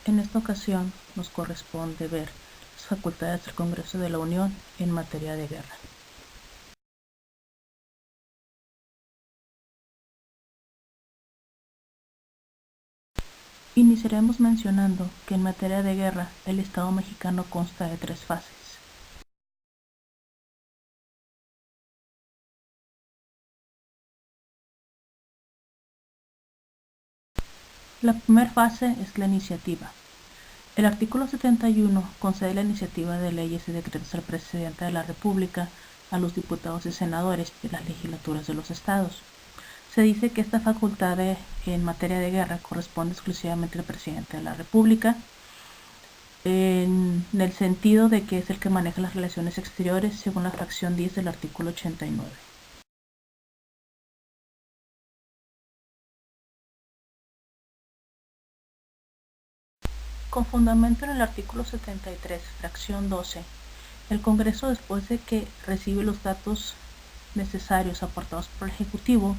En esta ocasión nos corresponde ver las facultades del Congreso de la Unión en materia de guerra. Iniciaremos mencionando que en materia de guerra el Estado mexicano consta de 3 fases. La primera fase es la iniciativa. El artículo 71 concede la iniciativa de leyes y decretos al presidente de la República, a los diputados y senadores de las legislaturas de los estados. Se dice que esta facultad en materia de guerra corresponde exclusivamente al presidente de la República, en el sentido de que es el que maneja las relaciones exteriores según la fracción 10 del artículo 89. Con fundamento en el artículo 73, fracción 12, el Congreso, después de que recibe los datos necesarios aportados por el Ejecutivo,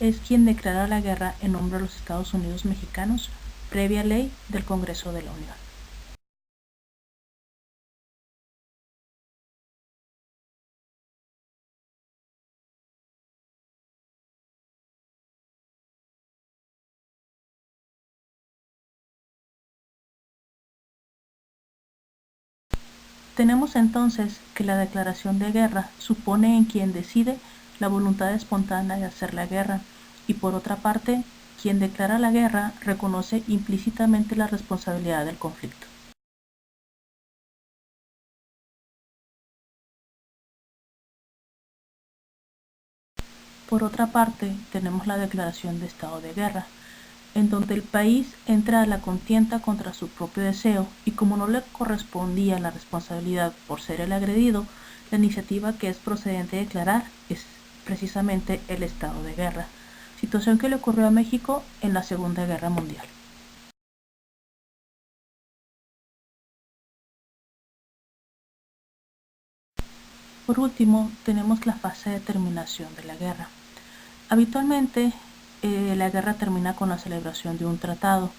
es quien declara la guerra en nombre de los Estados Unidos mexicanos, previa ley del Congreso de la Unión. Tenemos entonces que la declaración de guerra supone en quien decide la voluntad espontánea de hacer la guerra, y por otra parte, quien declara la guerra reconoce implícitamente la responsabilidad del conflicto. Por otra parte, tenemos la declaración de estado de guerra, en donde el país entra a la contienda contra su propio deseo, y como no le correspondía la responsabilidad por ser el agredido, la iniciativa que es procedente declarar es precisamente el estado de guerra, situación que le ocurrió a México en la Segunda Guerra Mundial. Por último, tenemos la fase de terminación de la guerra. Habitualmente, la guerra termina con la celebración de un tratado,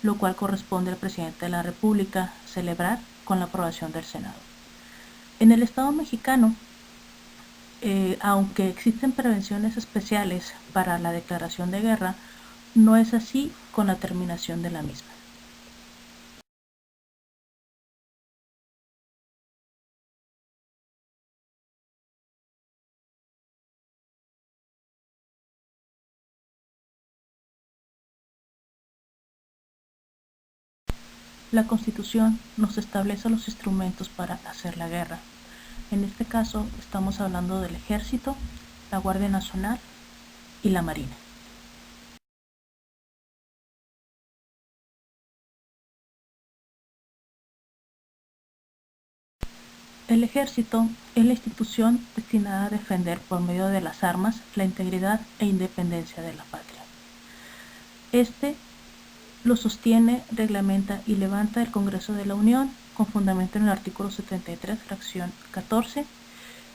lo cual corresponde al presidente de la República celebrar con la aprobación del Senado. En el Estado mexicano, aunque existen prevenciones especiales para la declaración de guerra, no es así con la terminación de la misma. La Constitución nos establece los instrumentos para hacer la guerra. En este caso estamos hablando del Ejército, la Guardia Nacional y la Marina. El Ejército es la institución destinada a defender por medio de las armas la integridad e independencia de la patria. Este lo sostiene, reglamenta y levanta el Congreso de la Unión con fundamento en el artículo 73, fracción 14,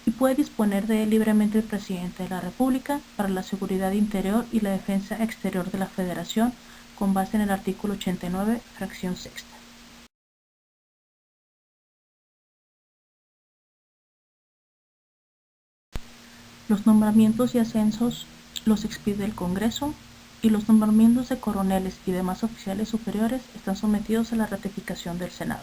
y puede disponer de él libremente el presidente de la República para la seguridad interior y la defensa exterior de la Federación con base en el artículo 89, fracción sexta. Los nombramientos y ascensos los expide el Congreso, y los nombramientos de coroneles y demás oficiales superiores están sometidos a la ratificación del Senado.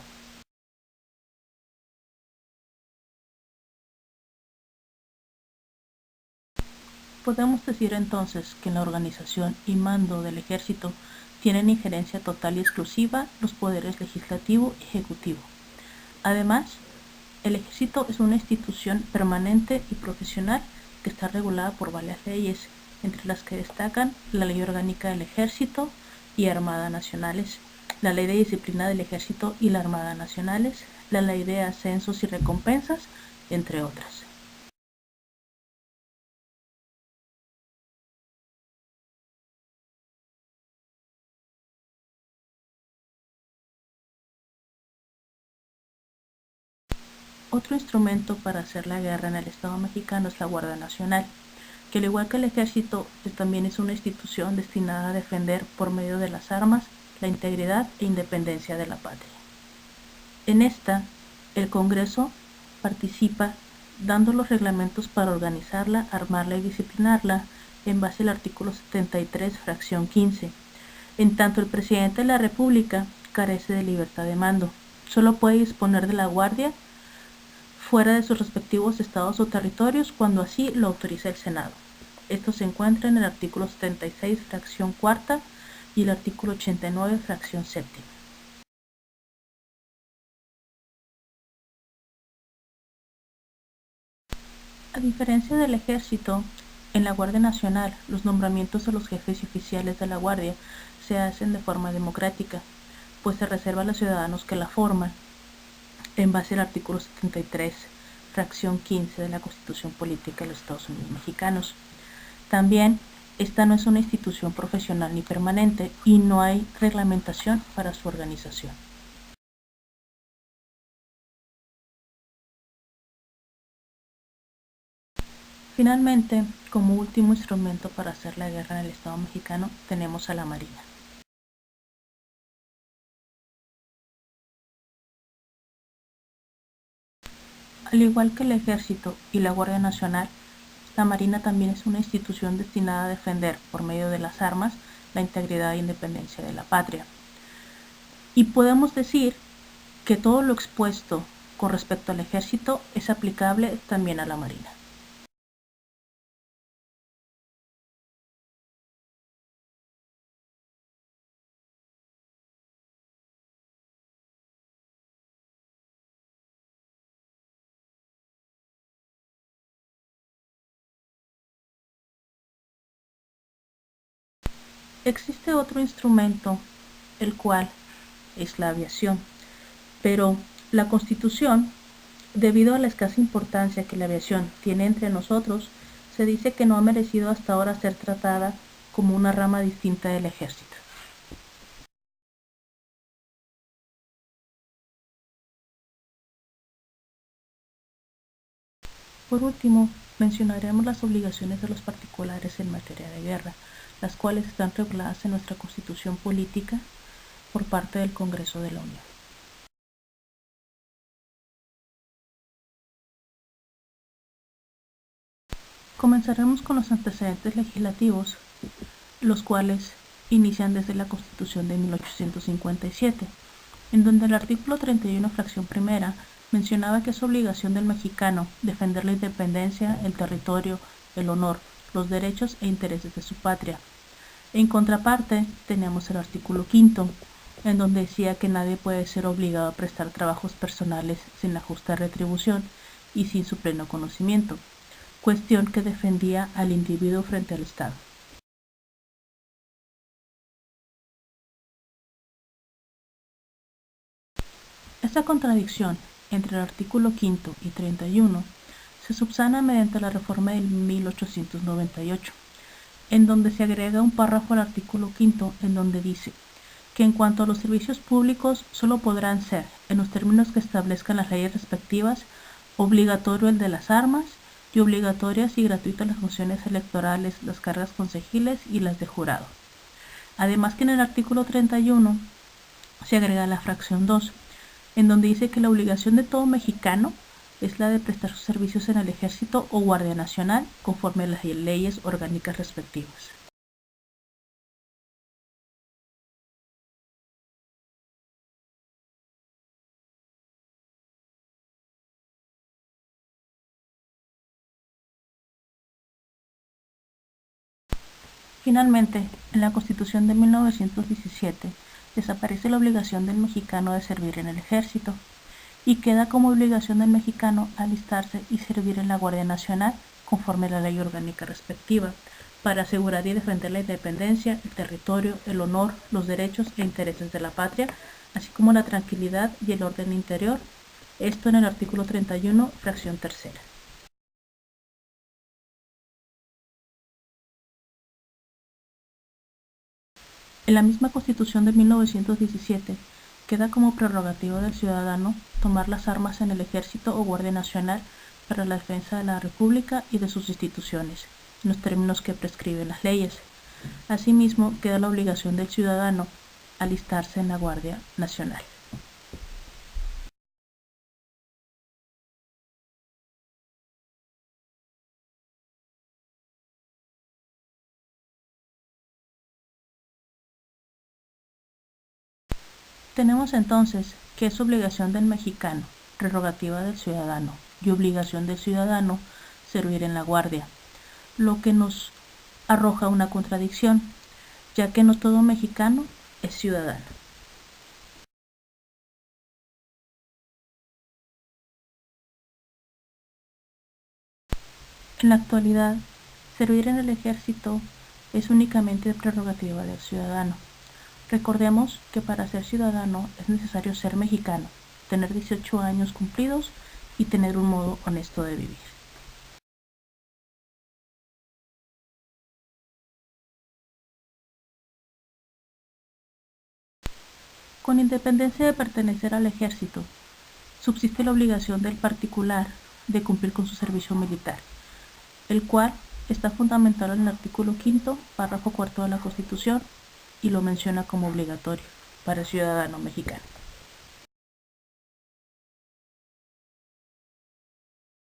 Podemos decir entonces que en la organización y mando del Ejército tienen injerencia total y exclusiva los poderes legislativo y ejecutivo. Además, el Ejército es una institución permanente y profesional que está regulada por varias leyes, entre las que destacan la Ley Orgánica del Ejército y Armada Nacionales, la Ley de Disciplina del Ejército y la Armada Nacionales, la Ley de Ascensos y Recompensas, entre otras. Otro instrumento para hacer la guerra en el Estado mexicano es la Guardia Nacional, que al igual que el Ejército también es una institución destinada a defender por medio de las armas la integridad e independencia de la patria. En esta, el Congreso participa dando los reglamentos para organizarla, armarla y disciplinarla en base al artículo 73, fracción 15. En tanto, el presidente de la República carece de libertad de mando. Solo puede disponer de la guardia fuera de sus respectivos estados o territorios cuando así lo autoriza el Senado. Esto se encuentra en el artículo 76, fracción cuarta y el artículo 89, fracción séptima. A diferencia del Ejército, en la Guardia Nacional, los nombramientos de los jefes y oficiales de la Guardia se hacen de forma democrática, pues se reserva a los ciudadanos que la forman, en base al artículo 73, fracción 15 de la Constitución Política de los Estados Unidos Mexicanos. También, esta no es una institución profesional ni permanente y no hay reglamentación para su organización. Finalmente, como último instrumento para hacer la guerra en el Estado mexicano, tenemos a la Marina. Al igual que el Ejército y la Guardia Nacional, la Marina también es una institución destinada a defender, por medio de las armas, la integridad e independencia de la patria. Y podemos decir que todo lo expuesto con respecto al Ejército es aplicable también a la Marina. Existe otro instrumento, el cual es la aviación, pero la Constitución, debido a la escasa importancia que la aviación tiene entre nosotros, se dice que no ha merecido hasta ahora ser tratada como una rama distinta del Ejército. Por último, mencionaremos las obligaciones de los particulares en materia de guerra, las cuales están reguladas en nuestra Constitución Política por parte del Congreso de la Unión. Comenzaremos con los antecedentes legislativos, los cuales inician desde la Constitución de 1857, en donde el artículo 31, fracción primera, mencionaba que es obligación del mexicano defender la independencia, el territorio, el honor, los derechos e intereses de su patria. En contraparte, teníamos el artículo 5, en donde decía que nadie puede ser obligado a prestar trabajos personales sin la justa retribución y sin su pleno conocimiento, cuestión que defendía al individuo frente al Estado. Esta contradicción entre el artículo 5 y 31 se subsana mediante la reforma de 1898, en donde se agrega un párrafo al artículo 5 en donde dice que en cuanto a los servicios públicos solo podrán ser, en los términos que establezcan las leyes respectivas, obligatorio el de las armas y obligatorias y gratuitas las funciones electorales, las cargas consejiles y las de jurado. Además que en el artículo 31 se agrega la fracción 2, en donde dice que la obligación de todo mexicano es la de prestar sus servicios en el Ejército o Guardia Nacional conforme a las leyes orgánicas respectivas. Finalmente, en la Constitución de 1917 desaparece la obligación del mexicano de servir en el Ejército y queda como obligación del mexicano alistarse y servir en la Guardia Nacional conforme a la ley orgánica respectiva, para asegurar y defender la independencia, el territorio, el honor, los derechos e intereses de la patria, así como la tranquilidad y el orden interior, esto en el artículo 31, fracción tercera. En la misma Constitución de 1917 queda como prerrogativa del ciudadano tomar las armas en el Ejército o Guardia Nacional para la defensa de la República y de sus instituciones, en los términos que prescriben las leyes. Asimismo, queda la obligación del ciudadano alistarse en la Guardia Nacional. Tenemos entonces que es obligación del mexicano, prerrogativa del ciudadano y obligación del ciudadano servir en la Guardia, lo que nos arroja una contradicción, ya que no todo mexicano es ciudadano. En la actualidad, servir en el ejército es únicamente prerrogativa del ciudadano. Recordemos que para ser ciudadano es necesario ser mexicano, tener 18 años cumplidos y tener un modo honesto de vivir. Con independencia de pertenecer al ejército, subsiste la obligación del particular de cumplir con su servicio militar, el cual está fundamentado en el artículo 5º, párrafo 4º de la Constitución y lo menciona como obligatorio para el ciudadano mexicano.